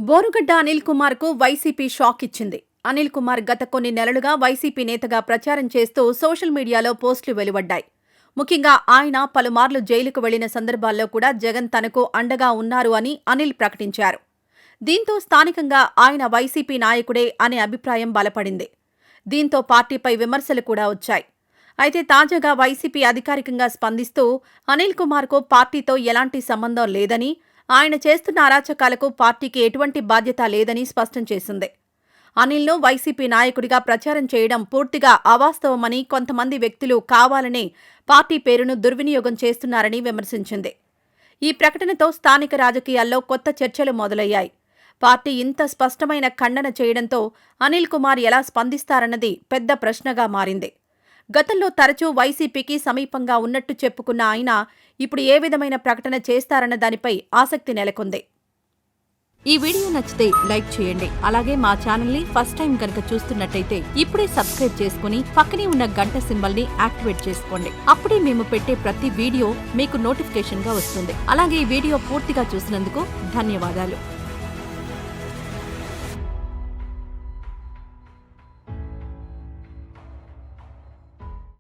బోరుగడ్డ అనిల్ కుమార్ కు YCP shock ఇచ్చింది. అనిల్ కుమార్ గత కొన్ని నెలలుగా వైసీపీ నేతగా ప్రచారం చేస్తూ సోషల్ మీడియాలో పోస్టులు వెలువడ్డాయి. ముఖ్యంగా ఆయన పలుమార్లు జైలుకు వెళ్లిన సందర్భాల్లో కూడా జగన్ తనకు అండగా ఉన్నారు అని అనిల్ ప్రకటించారు. దీంతో స్థానికంగా ఆయన వైసీపీ నాయకుడే అనే అభిప్రాయం బలపడింది. దీంతో పార్టీపై విమర్శలు కూడా వచ్చాయి. అయితే తాజాగా వైసీపీ అధికారికంగా స్పందిస్తూ అనిల్ కుమార్ కు పార్టీతో ఎలాంటి సంబంధం లేదని, ఆయన చేస్తున్న అరాచకాలకు పార్టీకి ఎటువంటి బాధ్యత లేదని స్పష్టం చేసింది. అనిల్ను వైసీపీ నాయకుడిగా ప్రచారం చేయడం పూర్తిగా అవాస్తవమని, కొంతమంది వ్యక్తులు కావాలనే పార్టీ పేరును దుర్వినియోగం చేస్తున్నారని విమర్శించింది. ఈ ప్రకటనతో స్థానిక రాజకీయాల్లో కొత్త చర్చలు మొదలయ్యాయి. పార్టీ ఇంత స్పష్టమైన ఖండన చేయడంతో అనిల్ కుమార్ ఎలా స్పందిస్తారన్నది పెద్ద ప్రశ్నగా మారింది. గతంలో తరచూ వైసీపీకి సమీపంగా ఉన్నట్టు చెప్పుకున్న ఆయన ఇప్పుడు ఏ విధమైన ప్రకటన చేస్తారన్న దానిపై ఆసక్తి నెలకొంది. ఈ వీడియో నచ్చితే లైక్ చేయండి. అలాగే మా ఛానల్ ని ఫస్ట్ టైం కనుక చూస్తున్నట్టయితే ఇప్పుడే సబ్స్క్రైబ్ చేసుకుని పక్కనే ఉన్న గంట సింబల్ ని యాక్టివేట్ చేసుకోండి. అప్పుడే మేము పెట్టే ప్రతి వీడియో మీకు నోటిఫికేషన్ గా వస్తుంది. అలాగే ఈ వీడియో పూర్తిగా చూసినందుకు ధన్యవాదాలు.